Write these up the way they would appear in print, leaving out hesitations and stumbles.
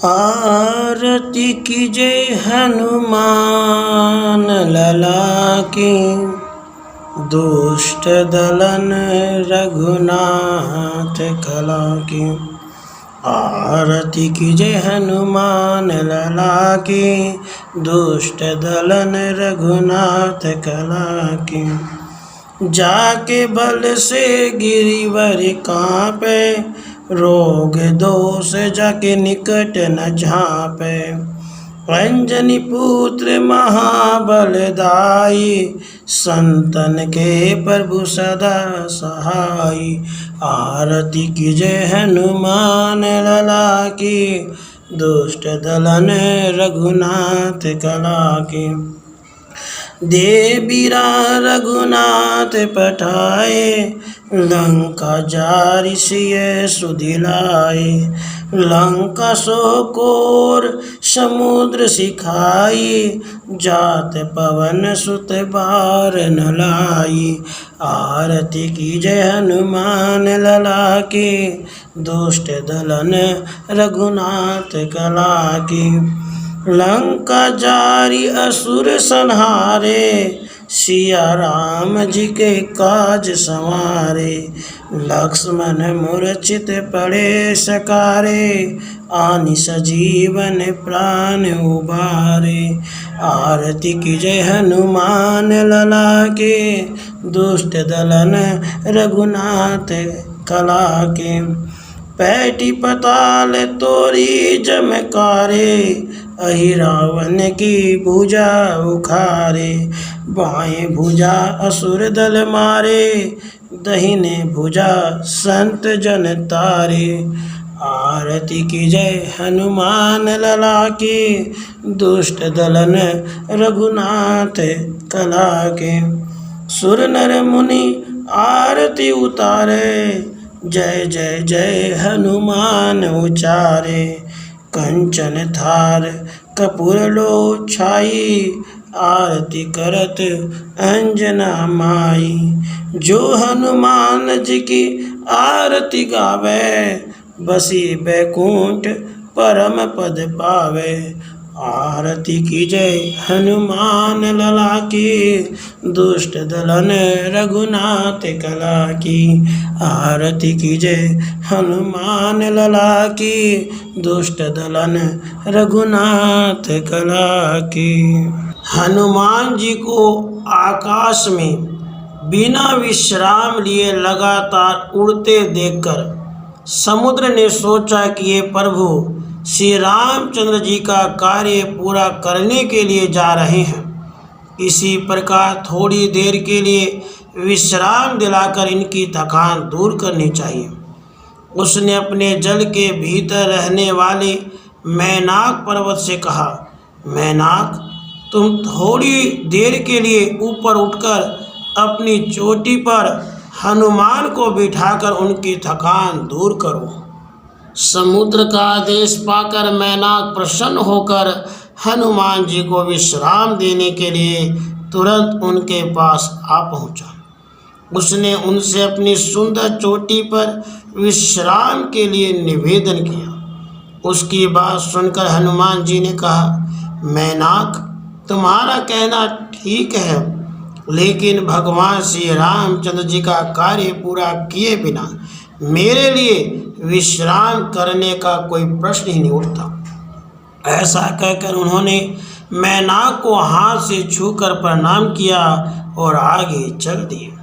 आरती कीजय हनुमान लला की, दुष्ट दलन रघुनाथ कला की। आरती कीजय हनुमान लला की, दुष्ट दलन रघुनाथ कला की। जाके बल से गिरिवर कांपे, रोग दोष जाके निकट न झांपे। अंजनी पुत्र महाबलदाई, संतन के प्रभु सदा सहाय। आरती कीजय हनुमान लला की, दुष्ट दलन रघुनाथ कला की। देवीरा रघुनाथ पठाए, लंका जारि सिय सुधिलाए। लंका सोकोर समुद्र सिखाई, जात पवन सुत बार न लाई। आरती कीजय हनुमान लला की, दुष्ट दलन रघुनाथ कला की। लंका जारी असुर संहारे, सिया राम जी के काज संवारे। लक्ष्मण मूर्छित पड़े सकारे, आनि सजीवन प्राण उबारे। आरती कीजय हनुमान लला के, दुष्ट दलन रघुनाथ कला के। पैटी पताल तोरी जमकारे, अहि रावण की भुजा उखारे। बाएं भुजा असुर दल मारे, दहिने भुजा संत जन तारे। आरती कीजय हनुमान लला की, दुष्ट दलन रघुनाथ कला के। सुर नर मुनि आरती उतारे, जय जय जय हनुमान उचारे। कंचन थार कपूर लो छाई, आरती करत अंजना माई। जो हनुमान जी की आरती गावे, बसी बैकुंठ परम पद पावे। आरती कीजय हनुमान लला की, दुष्ट दलन रघुनाथ कला की। आरती कीजय हनुमान लला की, दुष्ट दलन रघुनाथ कला की। हनुमान जी को आकाश में बिना विश्राम लिए लगातार उड़ते देखकर समुद्र ने सोचा कि ये प्रभु श्री रामचंद्र जी का कार्य पूरा करने के लिए जा रहे हैं। इसी प्रकार थोड़ी देर के लिए विश्राम दिलाकर इनकी थकान दूर करनी चाहिए। उसने अपने जल के भीतर रहने वाले मैनाक पर्वत से कहा, मैनाक, तुम थोड़ी देर के लिए ऊपर उठकर अपनी चोटी पर हनुमान को बिठाकर उनकी थकान दूर करो। समुद्र का आदेश पाकर मैनाक प्रसन्न होकर हनुमान जी को विश्राम देने के लिए तुरंत उनके पास आ पहुंचा। उसने उनसे अपनी सुंदर चोटी पर विश्राम के लिए निवेदन किया। उसकी बात सुनकर हनुमान जी ने कहा, मैनाक, तुम्हारा कहना ठीक है, लेकिन भगवान श्री रामचंद्र जी का कार्य पूरा किए बिना मेरे लिए विश्राम करने का कोई प्रश्न ही नहीं उठता। ऐसा कहकर उन्होंने मैनाक को हाथ से छूकर प्रणाम किया और आगे चल दिए।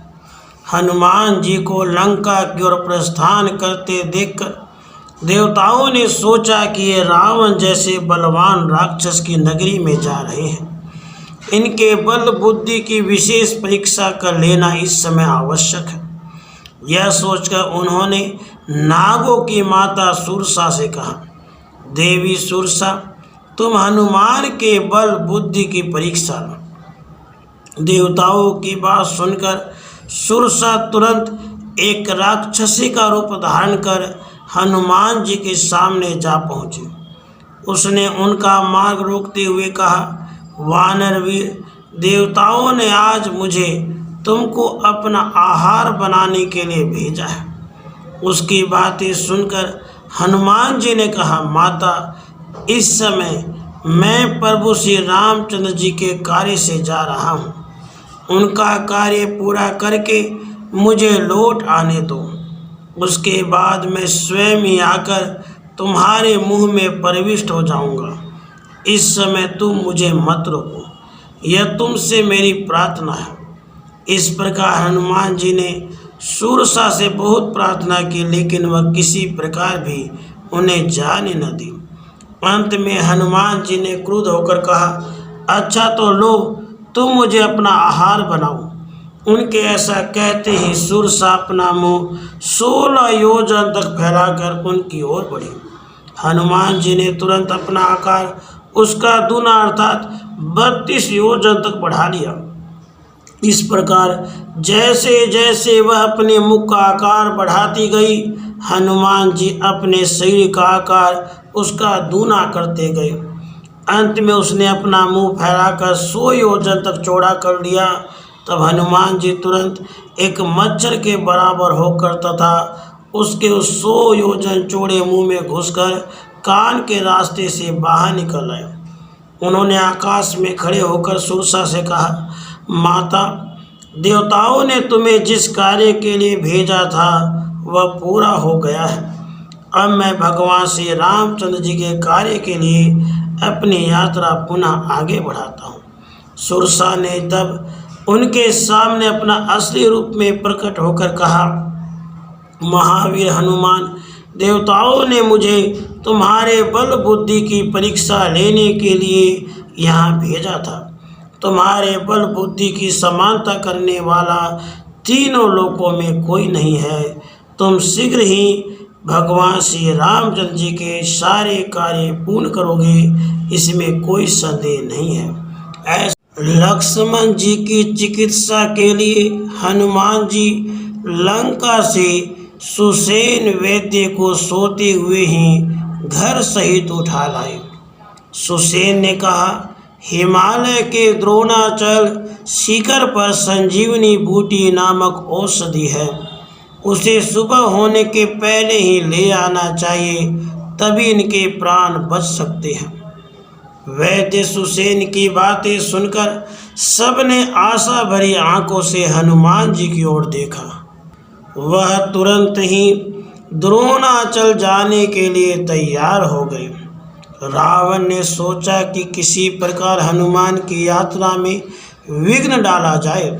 हनुमान जी को लंका की ओर प्रस्थान करते देखकर देवताओं ने सोचा कि ये रावण जैसे बलवान राक्षस की नगरी में जा रहे हैं। इनके बल बुद्धि की विशेष परीक्षा कर लेना इस समय आवश्यक है। यह सोचकर उन्होंने नागों की माता सुरसा से कहा, देवी सुरसा, तुम हनुमान के बल बुद्धि की परीक्षा लो। देवताओं की बात सुनकर सुरसा तुरंत एक राक्षसी का रूप धारण कर हनुमान जी के सामने जा पहुँची। उसने उनका मार्ग रोकते हुए कहा, वानर वीर, देवताओं ने आज मुझे तुमको अपना आहार बनाने के लिए भेजा है। उसकी बातें सुनकर हनुमान जी ने कहा, माता, इस समय मैं प्रभु श्री रामचंद्र जी के कार्य से जा रहा हूँ। उनका कार्य पूरा करके मुझे लौट आने दो। उसके बाद मैं स्वयं ही आकर तुम्हारे मुंह में प्रविष्ट हो जाऊंगा। इस समय तुम मुझे मत रोको, यह तुमसे मेरी प्रार्थना है। इस प्रकार हनुमान जी ने सुरसा से बहुत प्रार्थना की, लेकिन वह किसी प्रकार भी उन्हें जाने न दी। अंत में हनुमान जी ने क्रुद्ध होकर कहा, अच्छा तो लो, तुम मुझे अपना आहार बनाओ। उनके ऐसा कहते ही सुरसा अपना मुंह 16 योजन तक फैलाकर उनकी ओर बढ़ी। हनुमान जी ने तुरंत अपना आकार उसका दूना अर्थात 32 योजन तक बढ़ा लिया। इस प्रकार जैसे जैसे वह अपने मुख का आकार बढ़ाती गई, हनुमान जी अपने शरीर का आकार उसका दूना करते गए। अंत में उसने अपना मुंह फैलाकर 100 योजन तक चौड़ा कर लिया। तब हनुमान जी तुरंत एक मच्छर के बराबर होकर तथा उसके उस 100 योजन चौड़े मुंह में घुसकर कान के रास्ते से बाहर निकल आए। उन्होंने आकाश में खड़े होकर सुरसा से कहा, माता, देवताओं ने तुम्हें जिस कार्य के लिए भेजा था वह पूरा हो गया है। अब मैं भगवान श्री रामचंद्र जी के कार्य के लिए अपनी यात्रा पुनः आगे बढ़ाता हूँ। सुरसा ने तब उनके सामने अपना असली रूप में प्रकट होकर कहा, महावीर हनुमान, देवताओं ने मुझे तुम्हारे बल बुद्धि की परीक्षा लेने के लिए यहाँ भेजा था। तुम्हारे बल बुद्धि की समानता करने वाला तीनों लोकों में कोई नहीं है। तुम शीघ्र ही भगवान श्री रामचंद्र जी के सारे कार्य पूर्ण करोगे, इसमें कोई संदेह नहीं है। ऐसे लक्ष्मण जी की चिकित्सा के लिए हनुमान जी लंका से सुसेन वैद्य को सोते हुए ही घर सहित उठा लाए। सुसेन ने कहा, हिमालय के द्रोणाचल शिखर पर संजीवनी बूटी नामक औषधि है, उसे सुबह होने के पहले ही ले आना चाहिए, तभी इनके प्राण बच सकते हैं। वैद्य सुसेन की बातें सुनकर सबने आशा भरी आंखों से हनुमान जी की ओर देखा। वह तुरंत ही द्रोणाचल जाने के लिए तैयार हो गए। रावण ने सोचा कि किसी प्रकार हनुमान की यात्रा में विघ्न डाला जाए,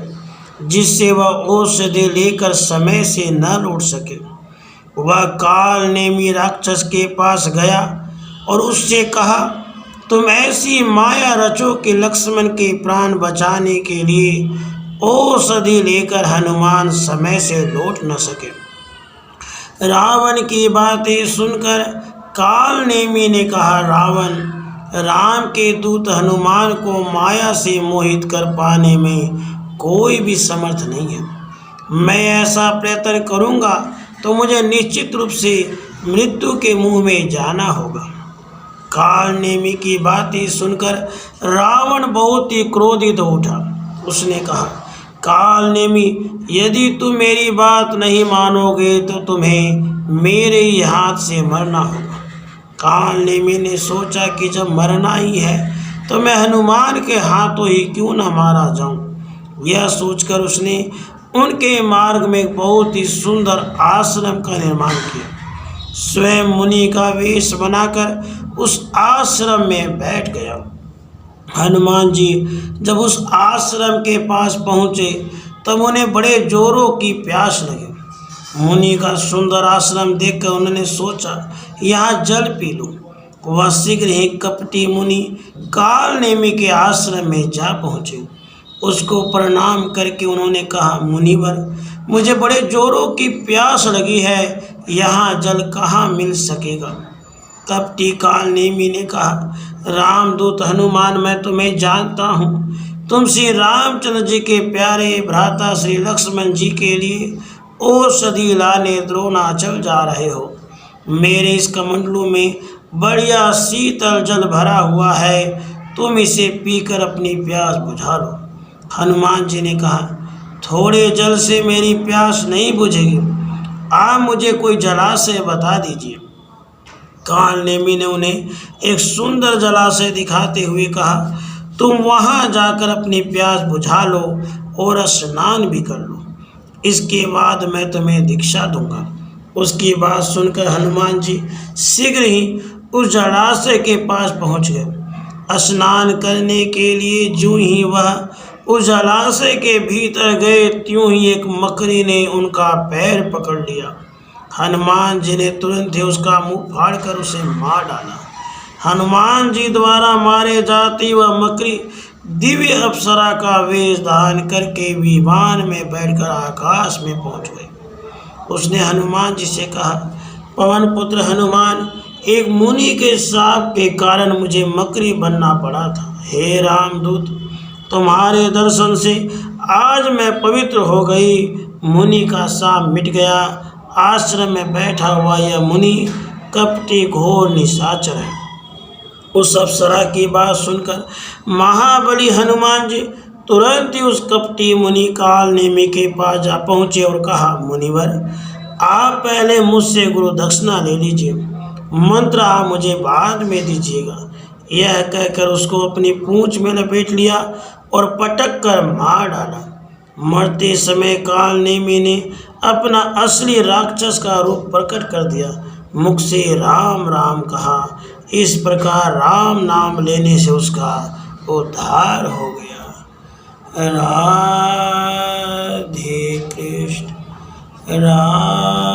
जिससे वह औषधि लेकर समय से न लौट सके। वह काल नेमी राक्षस के पास गया और उससे कहा, तुम ऐसी माया रचो कि लक्ष्मण के प्राण बचाने के लिए औषधि लेकर हनुमान समय से लौट न सके। रावण की बातें सुनकर काल नेमी ने कहा, रावण, राम के दूत हनुमान को माया से मोहित कर पाने में कोई भी समर्थ नहीं है। मैं ऐसा प्रयत्न करूंगा तो मुझे निश्चित रूप से मृत्यु के मुंह में जाना होगा। काल नेमी की बातें सुनकर रावण बहुत ही क्रोधित हो उठा। उसने कहा, काल नेमी, यदि तुम मेरी बात नहीं मानोगे तो तुम्हें मेरे ही हाथ से मरना होगा। काल नेमी ने सोचा कि जब मरना ही है तो मैं हनुमान के हाथों ही क्यों न मारा जाऊं। यह सोचकर उसने उनके मार्ग में एक बहुत ही सुंदर आश्रम का निर्माण किया। स्वयं मुनि का वेश बनाकर उस आश्रम में बैठ गया। हनुमान जी जब उस आश्रम के पास पहुँचे तब उन्हें बड़े जोरों की प्यास लगी। मुनि का सुंदर आश्रम देखकर उन्होंने सोचा, यहाँ जल पी लूं। वह शीघ्र ही कपटी मुनि काल नेमी के आश्रम में जा पहुँचे। उसको प्रणाम करके उन्होंने कहा, मुनिवर, मुझे बड़े जोरों की प्यास लगी है, यहाँ जल कहाँ मिल सकेगा। कपटी काल नेमी ने कहा, रामदूत हनुमान, मैं तुम्हें जानता हूँ। तुम श्री रामचंद्र जी के प्यारे भ्राता श्री लक्ष्मण जी के लिए औषधि लाने द्रोणाचल जा रहे हो। मेरे इस कमंडलू में बढ़िया शीतल जल भरा हुआ है, तुम इसे पीकर अपनी प्यास बुझा लो। हनुमान जी ने कहा, थोड़े जल से मेरी प्यास नहीं बुझेगी, आप मुझे कोई जलाशय बता दीजिए। काल नेमी ने उन्हें एक सुंदर जलाशय दिखाते हुए कहा, तुम वहां जाकर अपनी प्यास बुझा लो और स्नान भी कर लो, इसके बाद मैं तुम्हें दीक्षा दूंगा। उसकी बात सुनकर हनुमान जी शीघ्र ही उस जलाशय के पास पहुंच गए। स्नान करने के लिए जो ही वह उस जलाशय के भीतर गए, त्यों ही एक मकड़ी ने उनका पैर पकड़ लिया। हनुमान जी ने तुरंत ही उसका मुंह फाड़कर उसे मार डाला। हनुमान जी द्वारा मारे जाती वह मकड़ी दिव्य अप्सरा का वेश धारण करके विमान में बैठकर आकाश में पहुंच गई। उसने हनुमान जी से कहा, पवन पुत्र हनुमान, एक मुनि के शाप के कारण मुझे मकड़ी बनना पड़ा था। हे रामदूत, तुम्हारे दर्शन से आज मैं पवित्र हो गई। मुनि का शाप मिट गया। आश्रम में बैठा हुआ यह मुनि कपटी घोर निशाचर है। उस अप्सरा की बात सुनकर महाबली हनुमान जी तुरंत ही उस कपटी मुनि काल नेमी के पास जा पहुंचे और कहा, मुनिवर, आप पहले मुझसे गुरु दक्षिणा ले लीजिए, मंत्र आप मुझे बाद में दीजिएगा। यह कहकर उसको अपनी पूंछ में लपेट लिया और पटक कर मार डाला। मरते समय काल नेमी ने अपना असली राक्षस का रूप प्रकट कर दिया, मुख से राम राम कहा। इस प्रकार राम नाम लेने से उसका उद्धार हो गया। राधे कृष्ण। राम